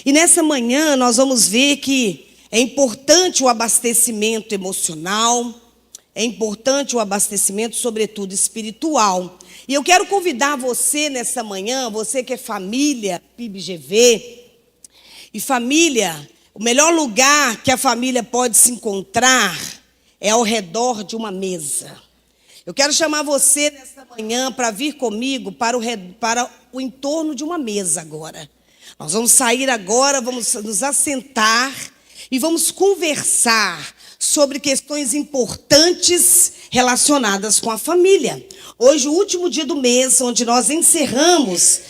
E nessa manhã nós vamos ver que é importante o abastecimento emocional, é importante o abastecimento, sobretudo, espiritual. E eu quero convidar você nessa manhã, você que é família, PIBGV, e família, o melhor lugar que a família pode se encontrar é ao redor de uma mesa. Eu quero chamar você nessa manhã para vir comigo para o entorno de uma mesa agora. Nós vamos sair agora, vamos nos assentar e vamos conversar sobre questões importantes relacionadas com a família. Hoje, o último dia do mês, onde nós encerramos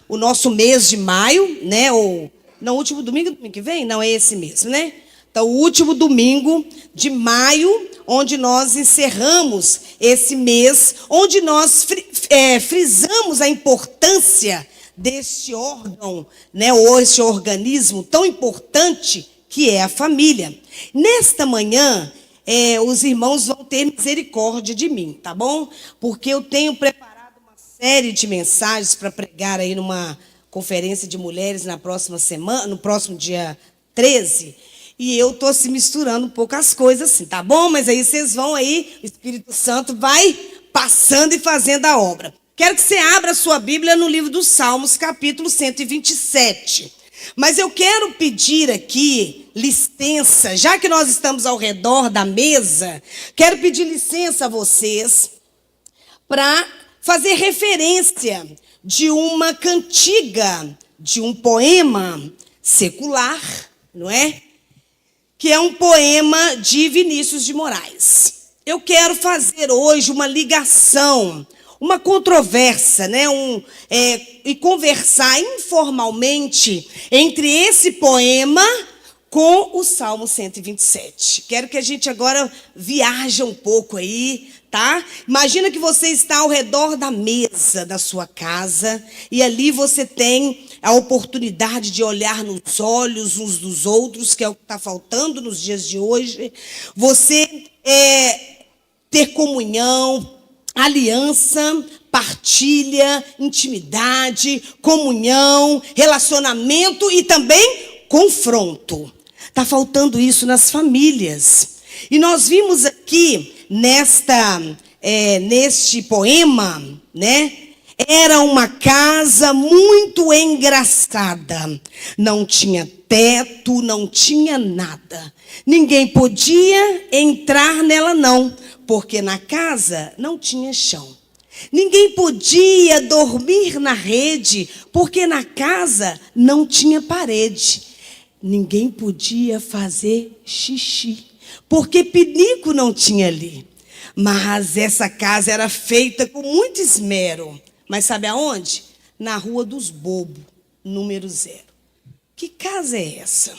o nosso mês de maio, né? Ou não, último domingo que vem? Não, é esse mesmo, né? Então, o último domingo de maio, onde nós encerramos esse mês, onde nós frisamos a importância deste órgão, né, ou este organismo tão importante que é a família. Nesta manhã, os irmãos vão ter misericórdia de mim, tá bom? Porque eu tenho preparado uma série de mensagens para pregar aí numa conferência de mulheres na próxima semana, no próximo dia 13, e eu estou se misturando um pouco as coisas assim, tá bom? Mas aí vocês vão aí, o Espírito Santo vai passando e fazendo a obra. Quero que você abra a sua Bíblia no livro dos Salmos, capítulo 127. Mas eu quero pedir aqui licença, já que nós estamos ao redor da mesa, quero pedir licença a vocês para fazer referência de uma cantiga, de um poema secular, não é? Que é um poema de Vinícius de Moraes. Eu quero fazer hoje uma ligação, uma controvérsia, né? E conversar informalmente entre esse poema com o Salmo 127. Quero que a gente agora viaje um pouco aí, tá? Imagina que você está ao redor da mesa da sua casa e ali você tem a oportunidade de olhar nos olhos uns dos outros, que é o que está faltando nos dias de hoje. Você ter comunhão, aliança, partilha, intimidade, comunhão, relacionamento e também confronto. Está faltando isso nas famílias. E nós vimos aqui neste poema, né? Era uma casa muito engraçada. Não tinha teto, não tinha nada. Ninguém podia entrar nela, não, porque na casa não tinha chão. Ninguém podia dormir na rede, porque na casa não tinha parede. Ninguém podia fazer xixi, porque pinico não tinha ali. Mas essa casa era feita com muito esmero. Mas sabe aonde? Na Rua dos Bobos, número 0. Que casa é essa?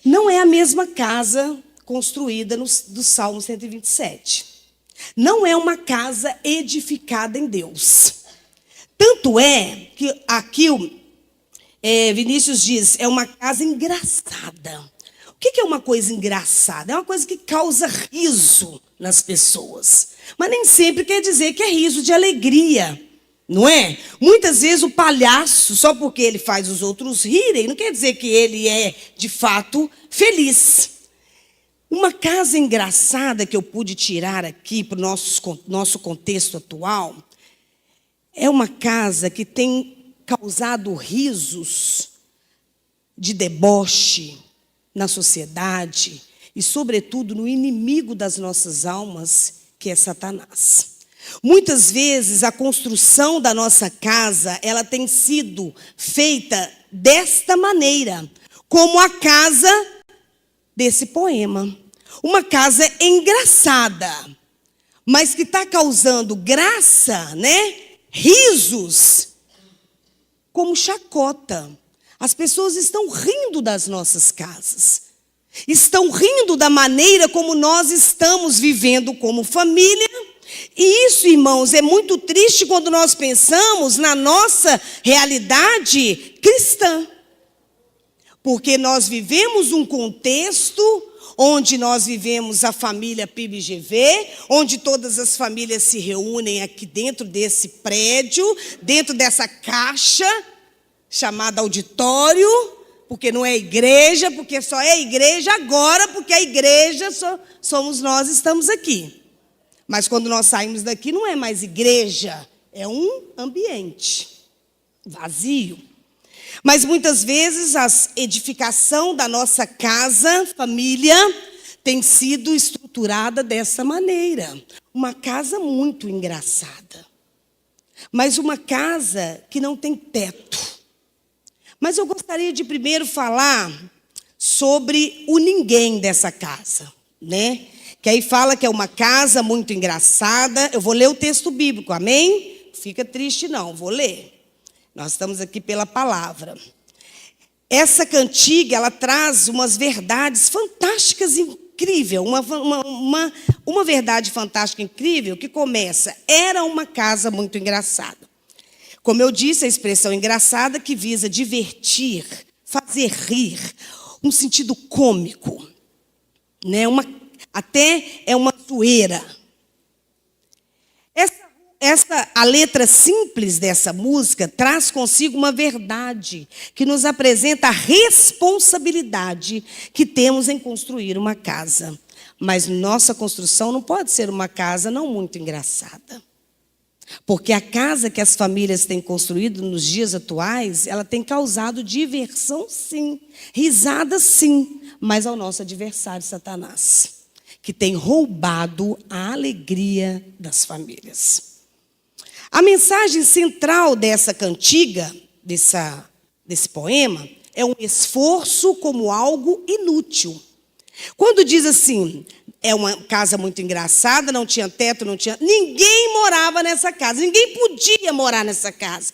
Não é a mesma casa construída do Salmo 127. Não é uma casa edificada em Deus. Tanto é que aqui Vinícius diz, é uma casa engraçada. O que é uma coisa engraçada? É uma coisa que causa riso nas pessoas. Mas nem sempre quer dizer que é riso de alegria, não é? Muitas vezes o palhaço, só porque ele faz os outros rirem, não quer dizer que ele é, de fato, feliz. Uma casa engraçada que eu pude tirar aqui para o nosso contexto atual é uma casa que tem causado risos de deboche na sociedade e, sobretudo, no inimigo das nossas almas, que é Satanás. Muitas vezes a construção da nossa casa, ela tem sido feita desta maneira, como a casa desse poema. Uma casa engraçada, mas que está causando graça, né? Risos, como chacota. As pessoas estão rindo das nossas casas. Estão rindo da maneira como nós estamos vivendo como família. E isso, irmãos, é muito triste quando nós pensamos na nossa realidade cristã. Porque nós vivemos um contexto onde nós vivemos a família PIBGV, onde todas as famílias se reúnem aqui dentro desse prédio, dentro dessa caixa chamada auditório, porque não é igreja, porque só é igreja agora, porque a igreja somos nós, estamos aqui. Mas quando nós saímos daqui, não é mais igreja, é um ambiente vazio. Mas muitas vezes a edificação da nossa casa, família, tem sido estruturada dessa maneira. Uma casa muito engraçada, mas uma casa que não tem teto. Mas eu gostaria de primeiro falar sobre o ninguém dessa casa, né? Que aí fala que é uma casa muito engraçada. Eu vou ler o texto bíblico, amém? Fica triste não, vou ler. Nós estamos aqui pela palavra. Essa cantiga, ela traz umas verdades fantásticas e incríveis. Uma verdade fantástica e incrível que começa: era uma casa muito engraçada. Como eu disse, a expressão engraçada que visa divertir, fazer rir, um sentido cômico, né? Até é uma zoeira. A letra simples dessa música traz consigo uma verdade que nos apresenta a responsabilidade que temos em construir uma casa. Mas nossa construção não pode ser uma casa não muito engraçada. Porque a casa que as famílias têm construído nos dias atuais, ela tem causado diversão, sim, risada, sim, mas ao nosso adversário, Satanás, que tem roubado a alegria das famílias. A mensagem central dessa cantiga, desse poema, é um esforço como algo inútil. Quando diz assim, é uma casa muito engraçada, não tinha teto, ninguém morava nessa casa, ninguém podia morar nessa casa.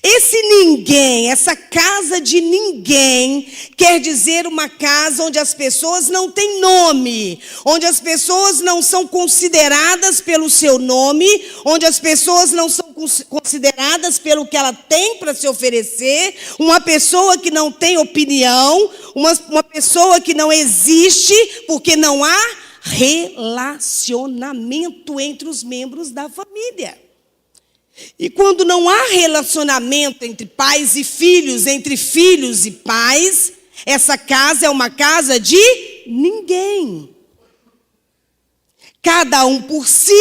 Esse ninguém, essa casa de ninguém, quer dizer uma casa onde as pessoas não têm nome, onde as pessoas não são consideradas pelo seu nome, onde as pessoas não são consideradas pelo que ela tem para se oferecer, uma pessoa que não tem opinião, uma pessoa que não existe, porque não há relacionamento entre os membros da família. E quando não há relacionamento entre pais e filhos, entre filhos e pais, essa casa é uma casa de ninguém. Cada um por si.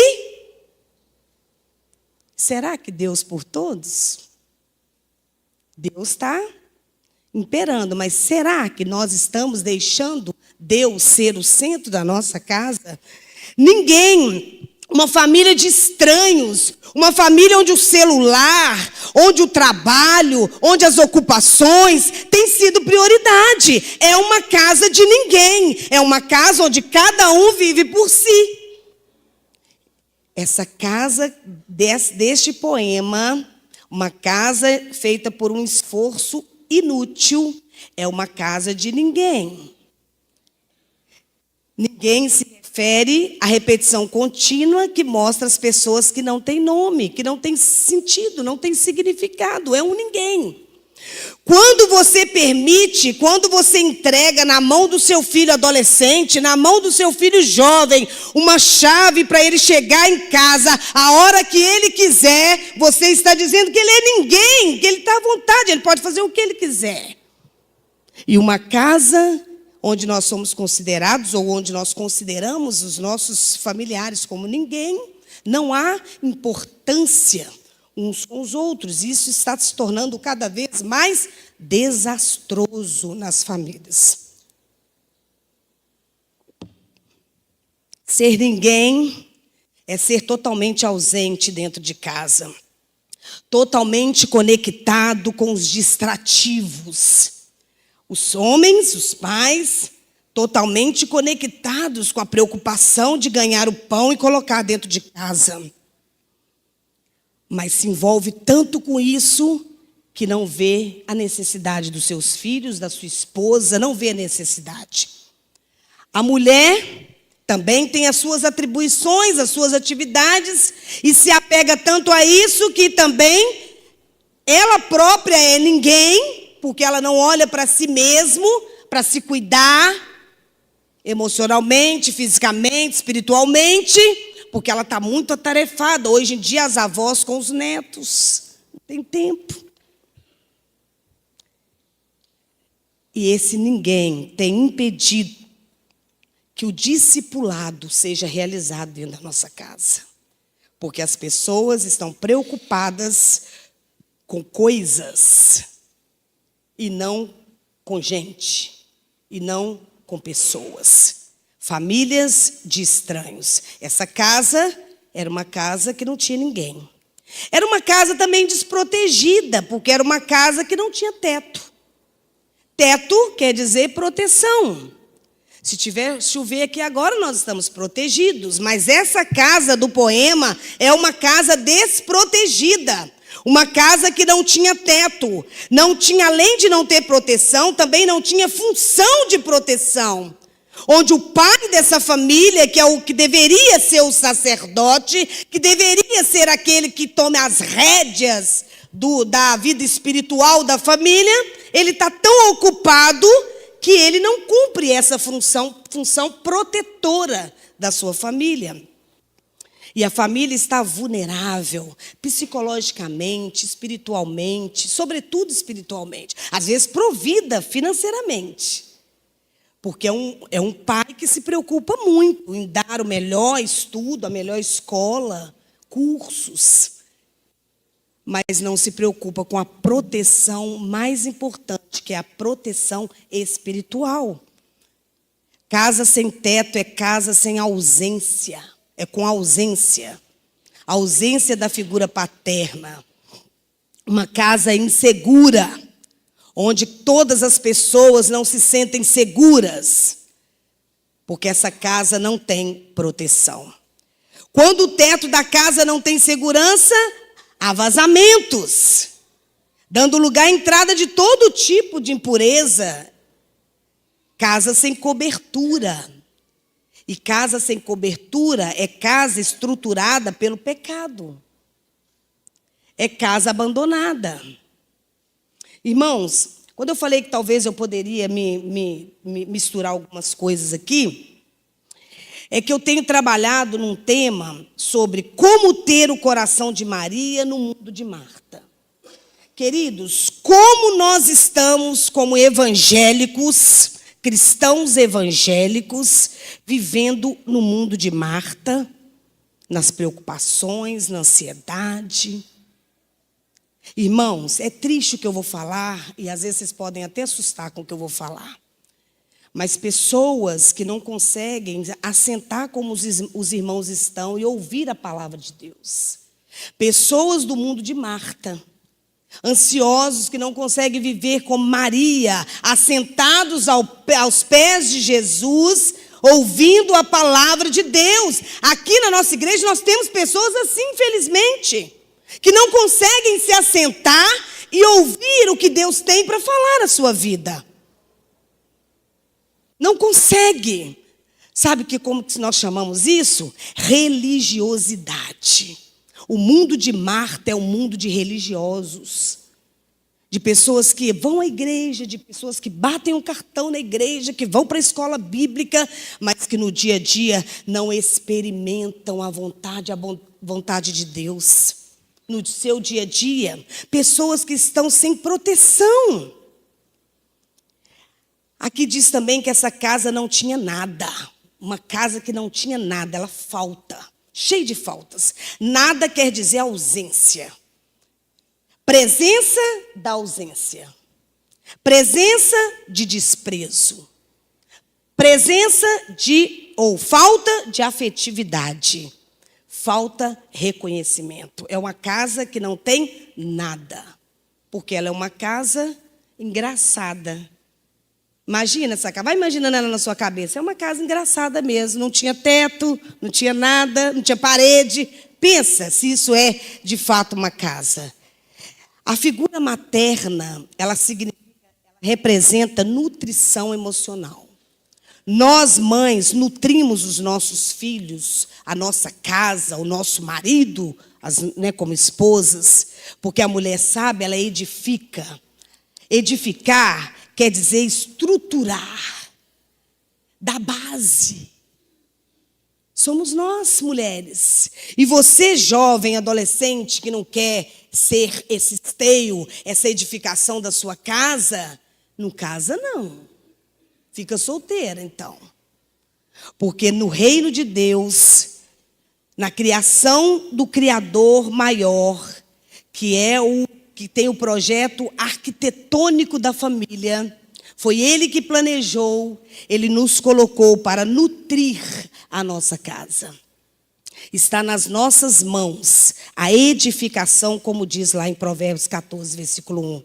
Será que Deus por todos? Deus está imperando, mas será que nós estamos deixando Deus ser o centro da nossa casa? Ninguém. Uma família de estranhos, uma família onde o celular, onde o trabalho, onde as ocupações tem sido prioridade. É uma casa de ninguém, é uma casa onde cada um vive por si. Essa casa deste poema, uma casa feita por um esforço inútil, é uma casa de ninguém. Ninguém se refere à repetição contínua que mostra as pessoas que não têm nome, que não têm sentido, não têm significado, é um ninguém. Quando você permite, quando você entrega na mão do seu filho adolescente, na mão do seu filho jovem, uma chave para ele chegar em casa a hora que ele quiser, você está dizendo que ele é ninguém, que ele está à vontade, ele pode fazer o que ele quiser. E uma casa onde nós somos considerados, ou onde nós consideramos os nossos familiares como ninguém, não há importância uns com os outros. Isso está se tornando cada vez mais desastroso nas famílias. Ser ninguém é ser totalmente ausente dentro de casa, totalmente conectado com os distrativos. Os homens, os pais, totalmente conectados com a preocupação de ganhar o pão e colocar dentro de casa. Mas se envolve tanto com isso que não vê a necessidade dos seus filhos, da sua esposa, não vê a necessidade. A mulher também tem as suas atribuições, as suas atividades, e se apega tanto a isso que também ela própria é ninguém, porque ela não olha para si mesmo, para se cuidar emocionalmente, fisicamente, espiritualmente, porque ela está muito atarefada. Hoje em dia, as avós com os netos, não tem tempo. E esse ninguém tem impedido que o discipulado seja realizado dentro da nossa casa. Porque as pessoas estão preocupadas com coisas e não com gente, e não com pessoas. Famílias de estranhos. Essa casa era uma casa que não tinha ninguém. Era uma casa também desprotegida, porque era uma casa que não tinha teto. Teto quer dizer proteção. Se chover aqui agora, nós estamos protegidos. Mas essa casa do poema é uma casa desprotegida. Uma casa que não tinha teto. Não tinha, além de não ter proteção, também não tinha função de proteção. Onde o pai dessa família, que é o que deveria ser o sacerdote, que deveria ser aquele que toma as rédeas da vida espiritual da família, ele está tão ocupado que ele não cumpre essa função protetora da sua família. E a família está vulnerável, psicologicamente, espiritualmente, sobretudo espiritualmente. Às vezes provida financeiramente. Porque é um pai que se preocupa muito em dar o melhor estudo, a melhor escola, cursos. Mas não se preocupa com a proteção mais importante, que é a proteção espiritual. Casa sem teto é casa sem ausência. É com ausência. A ausência da figura paterna. Uma casa insegura, onde todas as pessoas não se sentem seguras, porque essa casa não tem proteção. Quando o teto da casa não tem segurança, há vazamentos, dando lugar à entrada de todo tipo de impureza. Casa sem cobertura. E casa sem cobertura é casa estruturada pelo pecado. É casa abandonada. Irmãos, quando eu falei que talvez eu poderia me misturar algumas coisas aqui, é que eu tenho trabalhado num tema sobre como ter o coração de Maria no mundo de Marta. Queridos, como nós estamos como evangélicos, cristãos evangélicos, vivendo no mundo de Marta, nas preocupações, na ansiedade. Irmãos, é triste o que eu vou falar, e às vezes vocês podem até assustar com o que eu vou falar. Mas pessoas que não conseguem assentar como os irmãos estão e ouvir a palavra de Deus. Pessoas do mundo de Marta, ansiosos que não conseguem viver como Maria, assentados aos pés de Jesus, ouvindo a palavra de Deus. Aqui na nossa igreja nós temos pessoas assim, infelizmente, que não conseguem se assentar e ouvir o que Deus tem para falar à sua vida. Não consegue. Sabe como que nós chamamos isso? Religiosidade. O mundo de Marta é um mundo de religiosos. De pessoas que vão à igreja, de pessoas que batem um cartão na igreja, que vão para a escola bíblica, mas que no dia a dia não experimentam a vontade de Deus. No seu dia a dia, pessoas que estão sem proteção. Aqui diz também que essa casa não tinha nada. Uma casa que não tinha nada, ela falta. Cheia de faltas. Nada quer dizer ausência. Presença da ausência. Presença de desprezo. Presença ou falta de afetividade. Falta reconhecimento. É uma casa que não tem nada. Porque ela é uma casa engraçada. Imagina essa casa, vai imaginando ela na sua cabeça. É uma casa engraçada mesmo, não tinha teto, não tinha nada, não tinha parede. Pensa se isso é de fato uma casa. A figura materna, ela representa nutrição emocional. Nós, mães, nutrimos os nossos filhos, a nossa casa, o nosso marido, como esposas, porque a mulher sábia, ela edifica. Edificar quer dizer estruturar, da base. Somos nós, mulheres. E você, jovem, adolescente, que não quer ser esse esteio, essa edificação da sua casa, Não casa, não. Fica solteira, então. Porque no reino de Deus, na criação do Criador maior, que é o que tem o projeto arquitetônico da família, foi Ele que planejou, Ele nos colocou para nutrir a nossa casa. Está nas nossas mãos a edificação, como diz lá em Provérbios 14, versículo 1.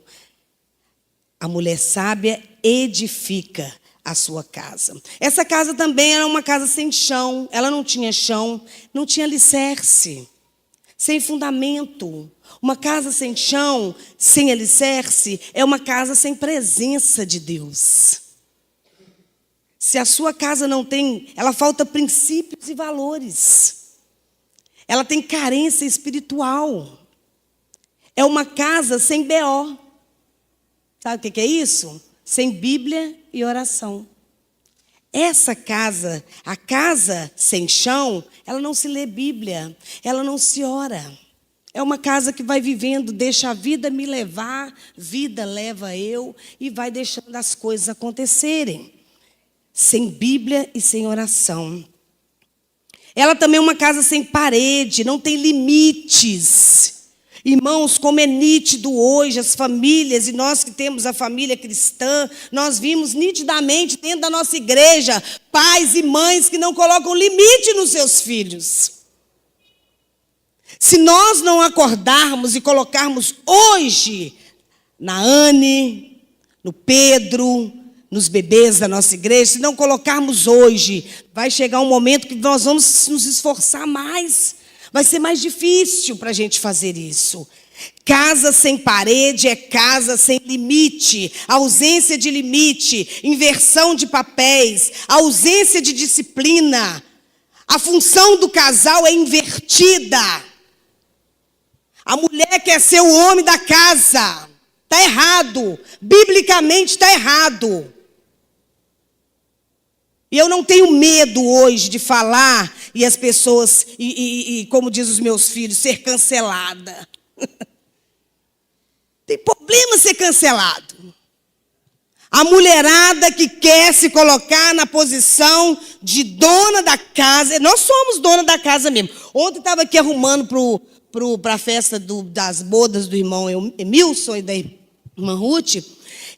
A mulher sábia edifica a sua casa. Essa casa também era uma casa sem chão. Ela não tinha chão, não tinha alicerce, sem fundamento. Uma casa sem chão, sem alicerce, é uma casa sem presença de Deus. Se a sua casa não tem, ela falta princípios e valores. Ela tem carência espiritual. É uma casa sem BO. Sabe o que é isso? Sem Bíblia e oração. Essa casa, a casa sem chão, ela não se lê Bíblia, ela não se ora. É uma casa que vai vivendo, deixa a vida me levar, vida leva eu, e vai deixando as coisas acontecerem. Sem Bíblia e sem oração. Ela também é uma casa sem parede, não tem limites. Irmãos, como é nítido hoje as famílias, e nós que temos a família cristã, nós vimos nitidamente dentro da nossa igreja, pais e mães que não colocam limite nos seus filhos. Se nós não acordarmos e colocarmos hoje na Anne, no Pedro, nos bebês da nossa igreja, se não colocarmos hoje, vai chegar um momento que nós vamos nos esforçar mais. Vai ser mais difícil para a gente fazer isso. Casa sem parede é casa sem limite. Ausência de limite, inversão de papéis, ausência de disciplina. A função do casal é invertida. A mulher quer ser o homem da casa. Está errado. Biblicamente está errado. E eu não tenho medo hoje de falar e as pessoas, como diz os meus filhos, ser cancelada. Tem problema ser cancelado. A mulherada que quer se colocar na posição de dona da casa. Nós somos dona da casa mesmo. Ontem estava aqui arrumando para a festa das bodas do irmão Emilson e da irmã Ruth.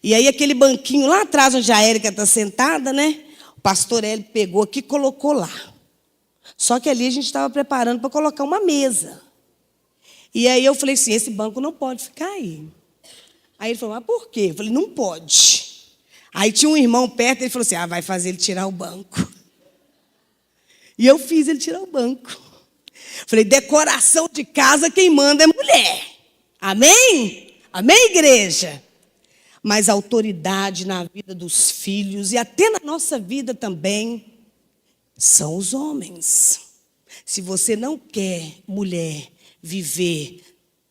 E aí aquele banquinho lá atrás, onde a Érica está sentada, né? O pastor Hélio pegou aqui e colocou lá. Só que ali a gente estava preparando para colocar uma mesa. E aí eu falei assim, esse banco não pode ficar aí. Aí ele falou, mas por quê? Eu falei, não pode. Aí tinha um irmão perto, ele falou assim, vai fazer ele tirar o banco. E eu fiz ele tirar o banco. Falei, decoração de casa, quem manda é mulher. Amém? Amém, igreja? Mas a autoridade na vida dos filhos e até na nossa vida também são os homens. Se você não quer, mulher, viver,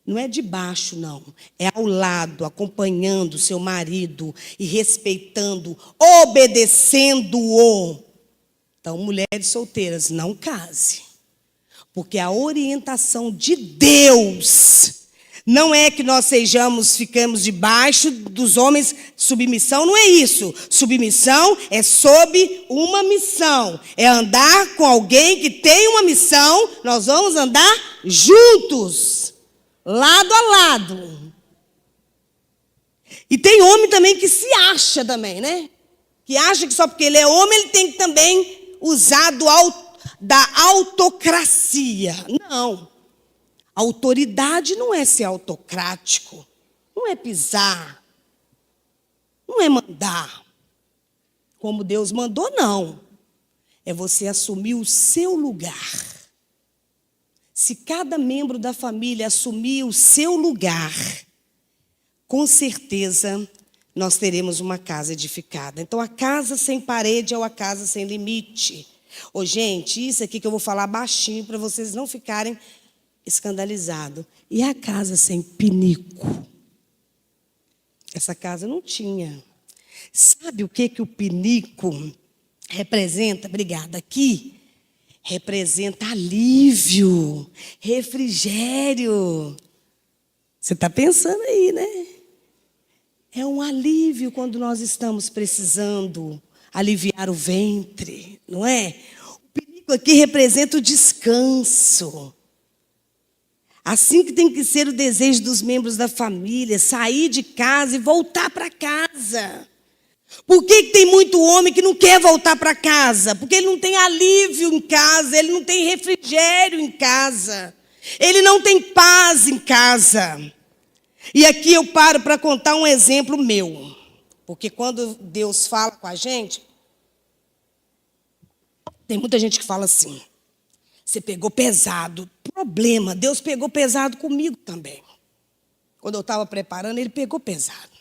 não é debaixo, não. É ao lado, acompanhando o seu marido e respeitando, obedecendo-o. Então, mulheres solteiras, não case. Porque a orientação de Deus não é que nós ficamos debaixo dos homens, submissão não é isso. Submissão é sob uma missão. É andar com alguém que tem uma missão, nós vamos andar juntos, lado a lado. E tem homem também que se acha também, né? Que acha que só porque ele é homem, ele tem que também usar da autocracia. Não. Autoridade não é ser autocrático, não é pisar, não é mandar. Como Deus mandou, não. É você assumir o seu lugar. Se cada membro da família assumir o seu lugar, com certeza nós teremos uma casa edificada. Então, a casa sem parede é uma casa sem limite. Ô, gente, isso aqui que eu vou falar baixinho para vocês não ficarem escandalizados. E a casa sem pinico? Essa casa não tinha. Sabe o que o pinico representa? Obrigada. Aqui representa alívio, refrigério. Você está pensando aí, né? É um alívio quando nós estamos precisando aliviar o ventre, não é? O perigo aqui representa o descanso. Assim que tem que ser o desejo dos membros da família, sair de casa e voltar para casa. Por que tem muito homem que não quer voltar para casa? Porque ele não tem alívio em casa, ele não tem refrigério em casa, ele não tem paz em casa. E aqui eu paro para contar um exemplo meu. Porque quando Deus fala com a gente, tem muita gente que fala assim: você pegou pesado. Problema, Deus pegou pesado comigo também. Quando eu estava preparando, Ele pegou pesado.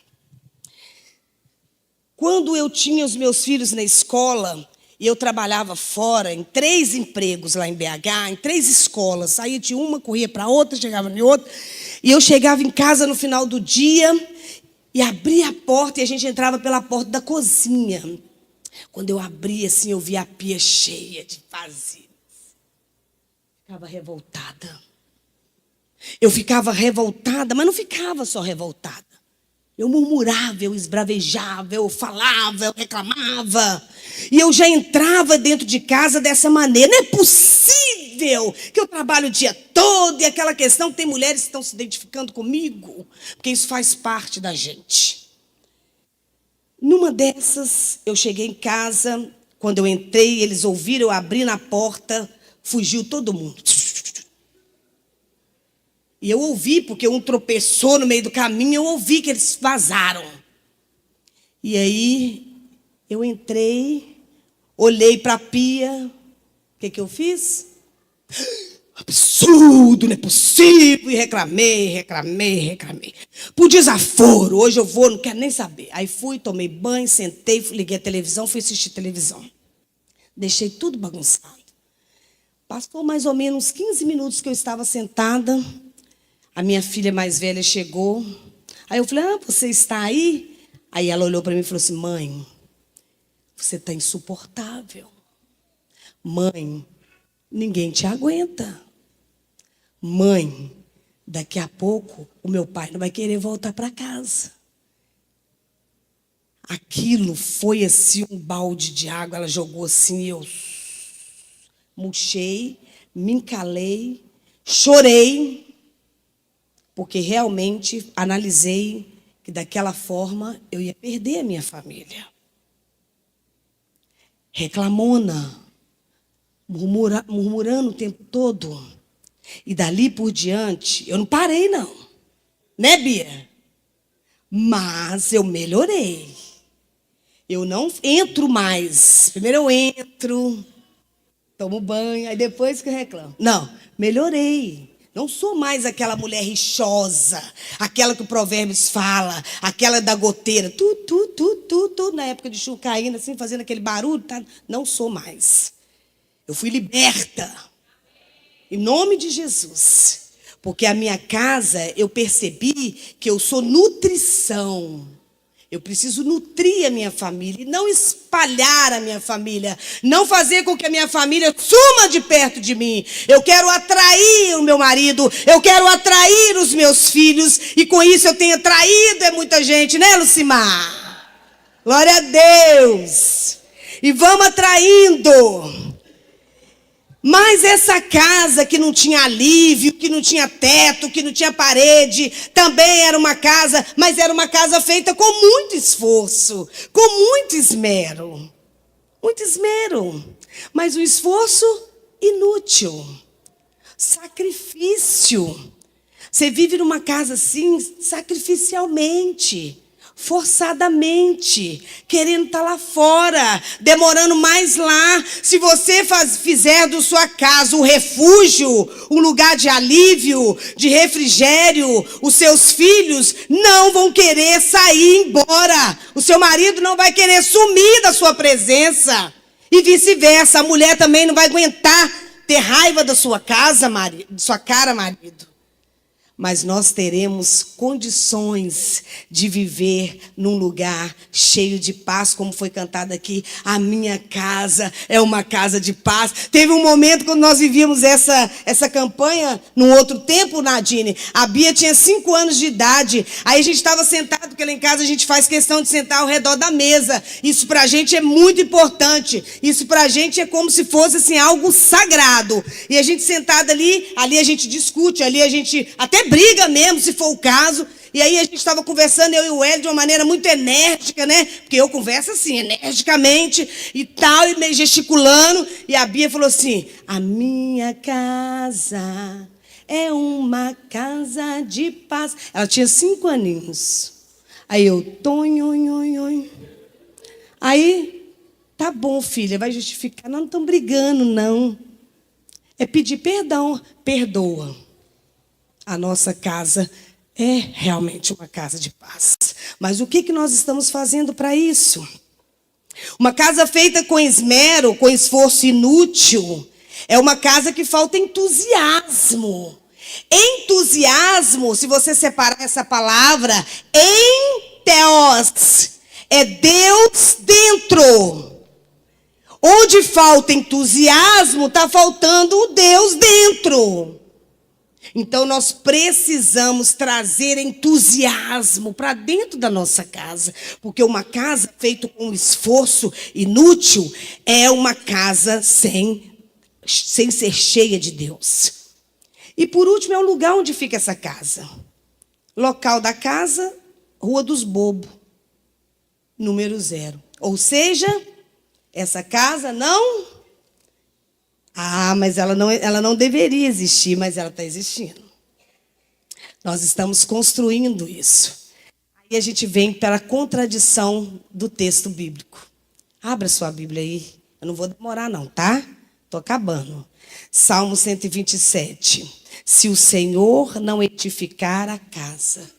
Quando eu tinha os meus filhos na escola, e eu trabalhava fora, em 3 empregos lá em BH, em 3 escolas, saía de uma, corria para outra, chegava em outra, e eu chegava em casa no final do dia, e abria a porta, e a gente entrava pela porta da cozinha. Quando eu abria assim, eu via a pia cheia de vasilhas. Ficava revoltada. Eu ficava revoltada, mas não ficava só revoltada. Eu murmurava, eu esbravejava, eu falava, eu reclamava. E eu já entrava dentro de casa dessa maneira. Não é possível que eu trabalho o dia todo e aquela questão que tem mulheres que estão se identificando comigo, porque isso faz parte da gente. Numa dessas, eu cheguei em casa, quando eu entrei, eles ouviram eu abrir na porta, fugiu todo mundo. E eu ouvi, porque um tropeçou no meio do caminho, eu ouvi que eles vazaram. E aí, eu entrei, olhei para a pia, o que eu fiz? Absurdo, não é possível, e reclamei. Por desaforo, hoje eu vou, não quero nem saber. Aí fui, tomei banho, sentei, liguei a televisão, fui assistir televisão. Deixei tudo bagunçado. Passou mais ou menos 15 minutos que eu estava sentada. A minha filha mais velha chegou. Aí eu falei: você está aí? Aí ela olhou para mim e falou assim: mãe, você está insuportável. Mãe, ninguém te aguenta. Mãe, daqui a pouco o meu pai não vai querer voltar para casa. Aquilo foi assim um balde de água. Ela jogou assim e eu murchei, me encalei, chorei. Porque realmente analisei que daquela forma eu ia perder a minha família. Reclamona, murmurando o tempo todo. E dali por diante, eu não parei não. Né, Bia? Mas eu melhorei. Eu não entro mais. Primeiro eu entro, tomo banho, aí depois que eu reclamo. Não, melhorei. Não sou mais aquela mulher rixosa, aquela que o Provérbios fala, aquela da goteira, na época de chuva caindo, assim, fazendo aquele barulho, tá? Não sou mais. Eu fui liberta, em nome de Jesus, porque a minha casa, eu percebi que eu sou nutrição. Eu preciso nutrir a minha família e não espalhar a minha família. Não fazer com que a minha família suma de perto de mim. Eu quero atrair o meu marido. Eu quero atrair os meus filhos. E com isso eu tenho atraído muita gente, né, Lucimar? Glória a Deus. E vamos atraindo. Mas essa casa que não tinha alívio, que não tinha teto, que não tinha parede, também era uma casa, mas era uma casa feita com muito esforço, com muito esmero. Muito esmero, mas um esforço inútil. Sacrifício. Você vive numa casa assim, sacrificialmente. Forçadamente, querendo estar lá fora, demorando mais lá. Se você fizer da sua casa um refúgio, um lugar de alívio, de refrigério, os seus filhos não vão querer sair embora. O seu marido não vai querer sumir da sua presença. E vice-versa, a mulher também não vai aguentar ter raiva da sua casa, marido, da sua cara, marido. mas nós teremos condições de viver num lugar cheio de paz, como foi cantado aqui. A minha casa é uma casa de paz. Teve um momento quando nós vivíamos essa campanha, num outro tempo, Nadine. A Bia tinha 5 anos de idade. Aí a gente estava sentado, porque lá em casa a gente faz questão de sentar ao redor da mesa. Isso para a gente é muito importante. Isso para a gente é como se fosse assim, algo sagrado. E a gente sentado ali a gente discute, ali a gente até briga mesmo, se for o caso. E aí a gente estava conversando, eu e o Hélio, de uma maneira muito enérgica, né? Porque eu converso assim, energicamente e tal, e meio gesticulando. E a Bia falou assim, a minha casa é uma casa de paz. Ela tinha 5 aninhos. Aí eu, tonho. Aí, tá bom, filha, vai justificar. Nós não estamos brigando, não. É pedir perdão. Perdoa. A nossa casa é realmente uma casa de paz. Mas o que nós estamos fazendo para isso? Uma casa feita com esmero, com esforço inútil, é uma casa que falta entusiasmo. Entusiasmo, se você separar essa palavra, enteos, é Deus dentro. Onde falta entusiasmo, está faltando o Deus dentro. Então, nós precisamos trazer entusiasmo para dentro da nossa casa. Porque uma casa feita com esforço inútil é uma casa sem ser cheia de Deus. E, por último, é o lugar onde fica essa casa. Local da casa, Rua dos Bobos, número 0. Ou seja, essa casa não... mas ela não deveria existir, mas ela está existindo. Nós estamos construindo isso. Aí a gente vem para a contradição do texto bíblico. Abra sua Bíblia aí. Eu não vou demorar não, tá? Estou acabando. Salmo 127. Se o Senhor não edificar a casa,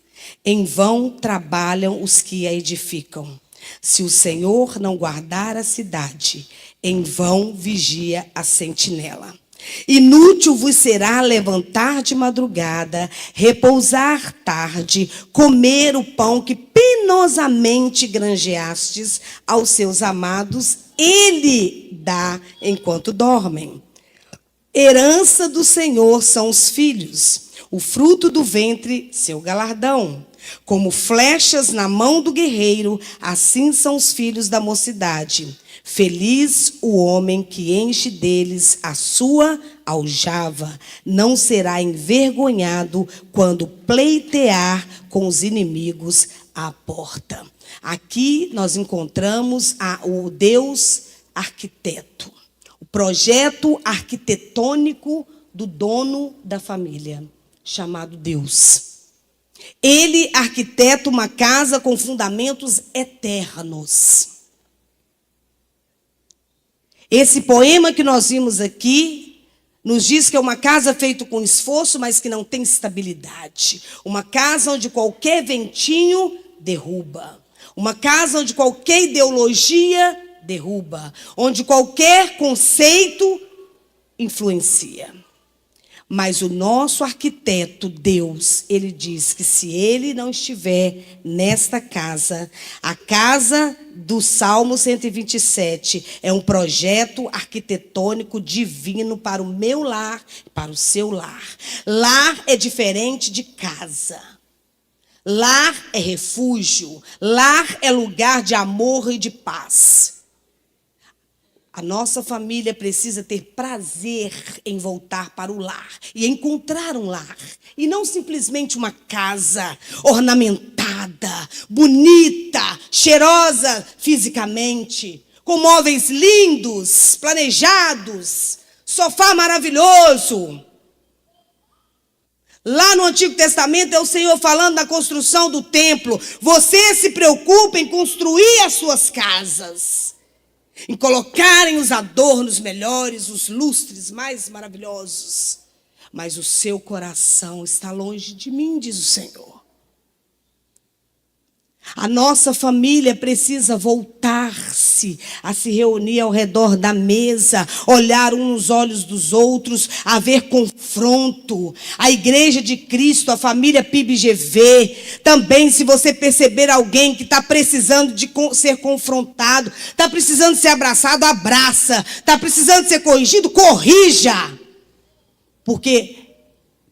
em vão trabalham os que a edificam. Se o Senhor não guardar a cidade, em vão vigia a sentinela. Inútil vos será levantar de madrugada, repousar tarde, comer o pão que penosamente granjeastes aos seus amados, ele dá enquanto dormem. Herança do Senhor são os filhos, o fruto do ventre, seu galardão. Como flechas na mão do guerreiro, assim são os filhos da mocidade. Feliz o homem que enche deles a sua aljava. Não será envergonhado quando pleitear com os inimigos à porta. Aqui nós encontramos o Deus arquiteto. O projeto arquitetônico do dono da família, chamado Deus. Ele arquiteta uma casa com fundamentos eternos. Esse poema que nós vimos aqui nos diz que é uma casa feita com esforço, mas que não tem estabilidade. Uma casa onde qualquer ventinho derruba. Uma casa onde qualquer ideologia derruba. Onde qualquer conceito influencia. Mas o nosso arquiteto, Deus, ele diz que se ele não estiver nesta casa, a casa do Salmo 127 é um projeto arquitetônico divino para o meu lar, para o seu lar. Lar é diferente de casa. Lar é refúgio. Lar é lugar de amor e de paz. A nossa família precisa ter prazer em voltar para o lar e encontrar um lar. E não simplesmente uma casa ornamentada, bonita, cheirosa fisicamente, com móveis lindos, planejados, sofá maravilhoso. Lá no Antigo Testamento é o Senhor falando da construção do templo. Você se preocupa em construir as suas casas. Em colocarem os adornos melhores, os lustres mais maravilhosos. Mas o seu coração está longe de mim, diz o Senhor. A nossa família precisa voltar-se a se reunir ao redor da mesa, olhar uns nos olhos dos outros, haver confronto. A igreja de Cristo, a família PIBGV, também, se você perceber alguém que está precisando de ser confrontado, está precisando ser abraçado, abraça. Está precisando ser corrigido, corrija. Porque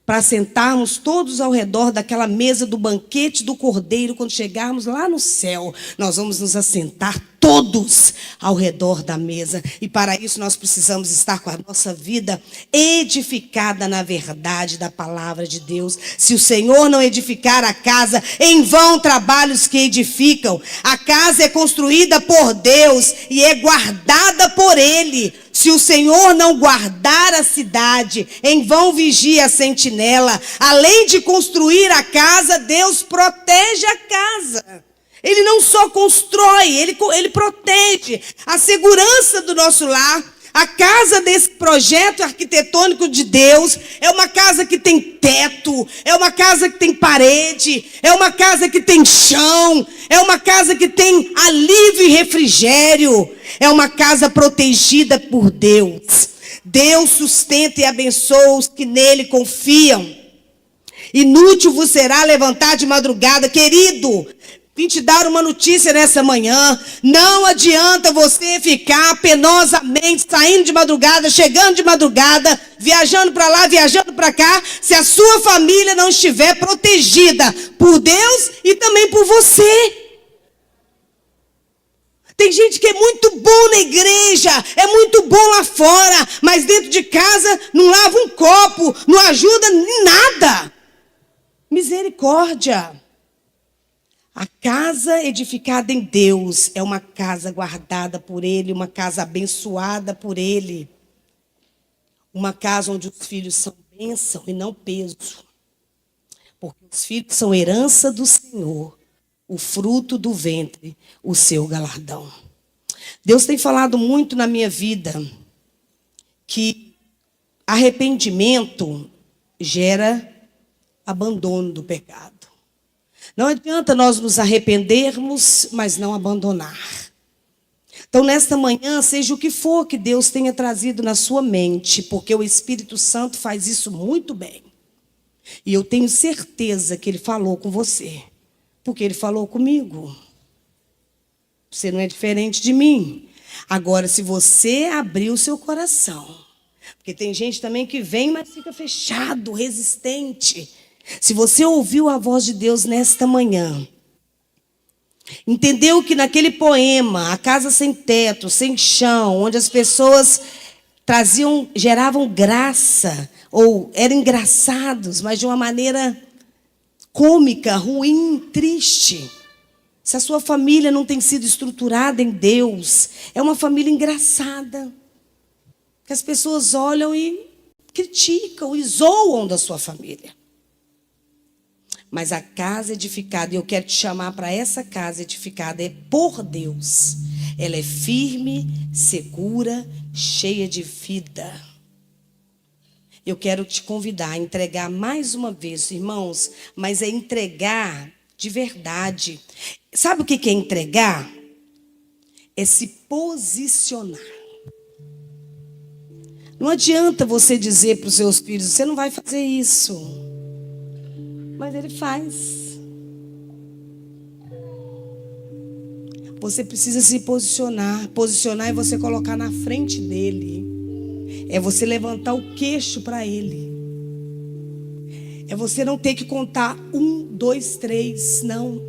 para sentarmos todos ao redor daquela mesa do banquete do Cordeiro, quando chegarmos lá no céu, nós vamos nos assentar todos ao redor da mesa. E para isso nós precisamos estar com a nossa vida edificada na verdade da palavra de Deus. Se o Senhor não edificar a casa, em vão trabalhos que edificam. A casa é construída por Deus e é guardada por Ele. Se o Senhor não guardar a cidade, em vão vigia a sentinela. Além de construir a casa, Deus protege a casa. Ele não só constrói, ele protege a segurança do nosso lar. A casa desse projeto arquitetônico de Deus é uma casa que tem teto, é uma casa que tem parede, é uma casa que tem chão, é uma casa que tem alívio e refrigério, é uma casa protegida por Deus. Deus sustenta e abençoa os que nele confiam. Inútil vos será levantar de madrugada, querido. Vim te dar uma notícia nessa manhã. Não adianta você ficar penosamente saindo de madrugada, chegando de madrugada, viajando para lá, viajando para cá, se a sua família não estiver protegida por Deus e também por você. Tem gente que é muito bom na igreja, é muito bom lá fora, mas dentro de casa não lava um copo, não ajuda em nada. Misericórdia. A casa edificada em Deus é uma casa guardada por Ele, uma casa abençoada por Ele. Uma casa onde os filhos são bênção e não peso. Porque os filhos são herança do Senhor, o fruto do ventre, o seu galardão. Deus tem falado muito na minha vida que arrependimento gera abandono do pecado. Não adianta nós nos arrependermos, mas não abandonar. Então, nesta manhã, seja o que for que Deus tenha trazido na sua mente, porque o Espírito Santo faz isso muito bem. E eu tenho certeza que Ele falou com você, porque Ele falou comigo. Você não é diferente de mim. Agora, se você abrir o seu coração, porque tem gente também que vem, mas fica fechado, resistente. Se você ouviu a voz de Deus nesta manhã, entendeu que naquele poema, a casa sem teto, sem chão, onde as pessoas geravam graça, ou eram engraçados, mas de uma maneira cômica, ruim, triste. Se a sua família não tem sido estruturada em Deus, é uma família engraçada, que as pessoas olham e criticam e zoam da sua família. Mas a casa edificada, e eu quero te chamar para essa casa edificada, é por Deus. Ela é firme, segura, cheia de vida. Eu quero te convidar a entregar mais uma vez, irmãos, mas é entregar de verdade. Sabe o que é entregar? É se posicionar. Não adianta você dizer para os seus filhos, você não vai fazer isso. Mas ele faz. Você precisa se posicionar. Posicionar é você colocar na frente dele. É você levantar o queixo para ele. É você não ter que contar 1, 2, 3. Não.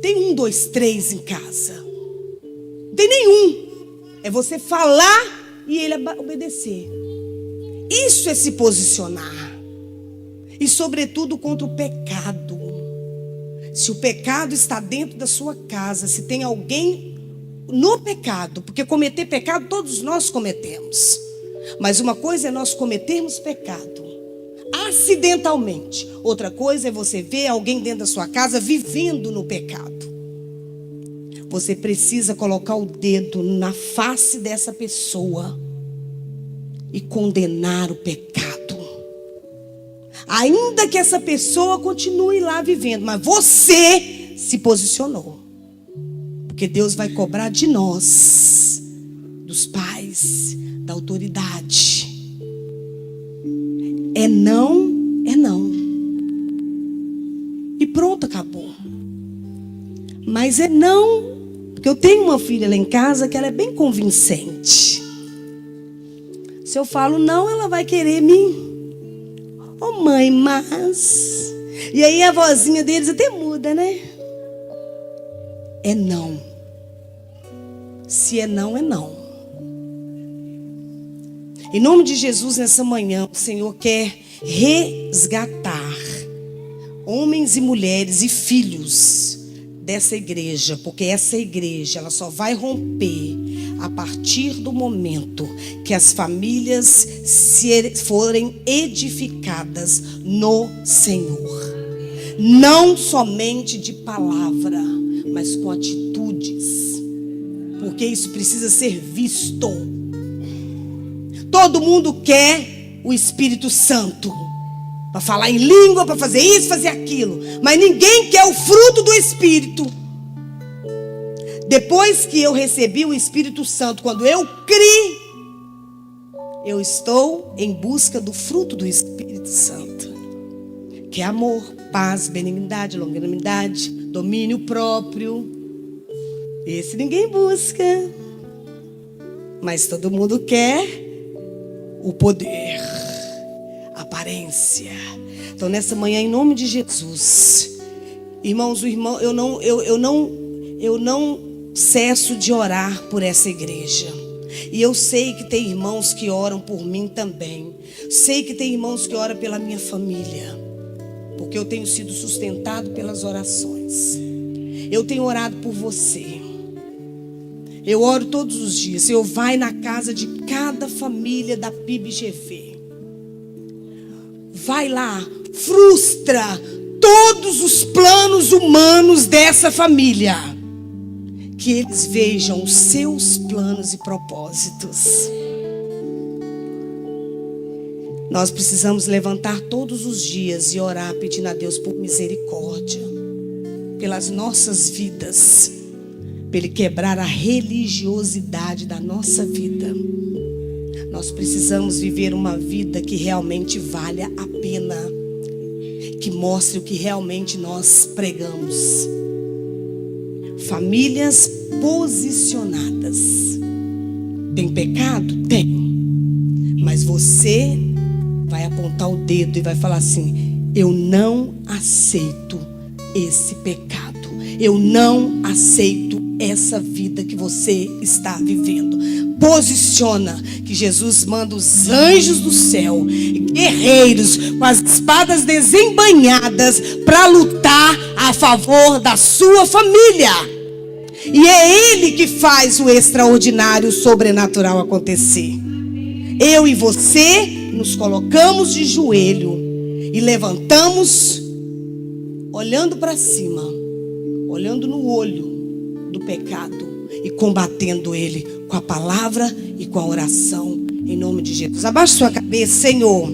Tem 1, 2, 3 em casa. Não tem nenhum. É você falar e ele obedecer. Isso é se posicionar. E, sobretudo, contra o pecado. Se o pecado está dentro da sua casa, se tem alguém no pecado, porque cometer pecado todos nós cometemos. Mas uma coisa é nós cometermos pecado acidentalmente. Outra coisa é você ver alguém dentro da sua casa vivendo no pecado. Você precisa colocar o dedo na face dessa pessoa e condenar o pecado. Ainda que essa pessoa continue lá vivendo, mas você se posicionou. Porque Deus vai cobrar de nós, dos pais, da autoridade. É não, é não. E pronto, acabou. Mas é não, porque eu tenho uma filha lá em casa que ela é bem convincente. Se eu falo não, ela vai querer me... Ô mãe, mas... E aí a vozinha deles até muda, né? É não. Se é não, é não. Em nome de Jesus, nessa manhã, o Senhor quer resgatar homens e mulheres e filhos dessa igreja, porque essa igreja ela só vai romper a partir do momento que as famílias forem edificadas no Senhor. Não somente de palavra, mas com atitudes, porque isso precisa ser visto. Todo mundo quer o Espírito Santo para falar em língua, para fazer isso, fazer aquilo, mas ninguém quer o fruto do Espírito. Depois que eu recebi o Espírito Santo, quando eu criei, eu estou em busca do fruto do Espírito Santo, que é amor, paz, benignidade, longanimidade, domínio próprio. Esse ninguém busca, mas todo mundo quer o poder, a aparência. Então nessa manhã, em nome de Jesus, irmãos, eu não cesso de orar por essa igreja. E eu sei que tem irmãos que oram por mim também. Sei que tem irmãos que oram pela minha família, porque eu tenho sido sustentado pelas orações. Eu tenho orado por você. Eu oro todos os dias. Senhor, vai na casa de cada família da PIBGV. Vai lá, frustra todos os planos humanos dessa família. Que eles vejam os seus planos e propósitos. Nós precisamos levantar todos os dias e orar pedindo a Deus por misericórdia, pelas nossas vidas, para Ele quebrar a religiosidade da nossa vida. Nós precisamos viver uma vida que realmente valha a pena, que mostre o que realmente nós pregamos. Famílias posicionadas. Tem pecado? Tem. Mas você vai apontar o dedo e vai falar assim: eu não aceito esse pecado. Eu não aceito essa vida que você está vivendo. Posiciona, que Jesus manda os anjos do céu, guerreiros com as espadas desembainhadas, para lutar a favor da sua família. E é Ele que faz o extraordinário, o sobrenatural acontecer. Eu e você nos colocamos de joelho e levantamos, olhando para cima, olhando no olho do pecado e combatendo ele com a palavra e com a oração, em nome de Jesus. Abaixe sua cabeça. Senhor,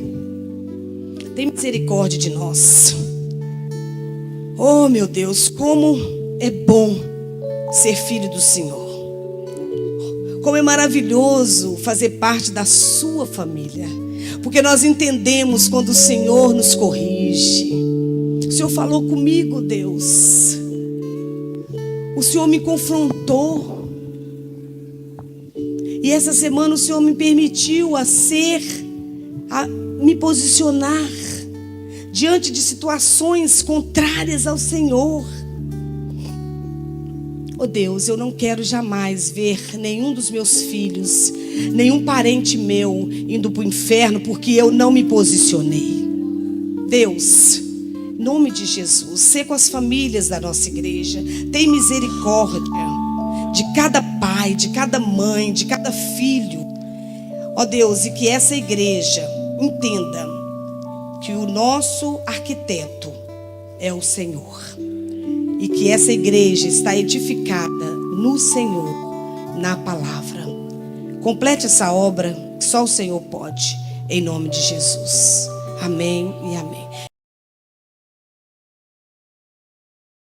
tem misericórdia de nós. Oh meu Deus, como é bom ser filho do Senhor. Como é maravilhoso fazer parte da sua família, porque nós entendemos quando o Senhor nos corrige. O Senhor falou comigo, Deus. O Senhor me confrontou. E essa semana o Senhor me permitiu a me posicionar diante de situações contrárias ao Senhor. Oh Deus, eu não quero jamais ver nenhum dos meus filhos, nenhum parente meu indo para o inferno porque eu não me posicionei. Deus, em nome de Jesus, sê com as famílias da nossa igreja. Tem misericórdia de cada pai, de cada mãe, de cada filho. Ó Deus, e que essa igreja entenda que o nosso arquiteto é o Senhor. E que essa igreja está edificada no Senhor, na palavra. Complete essa obra, só o Senhor pode, em nome de Jesus. Amém e amém.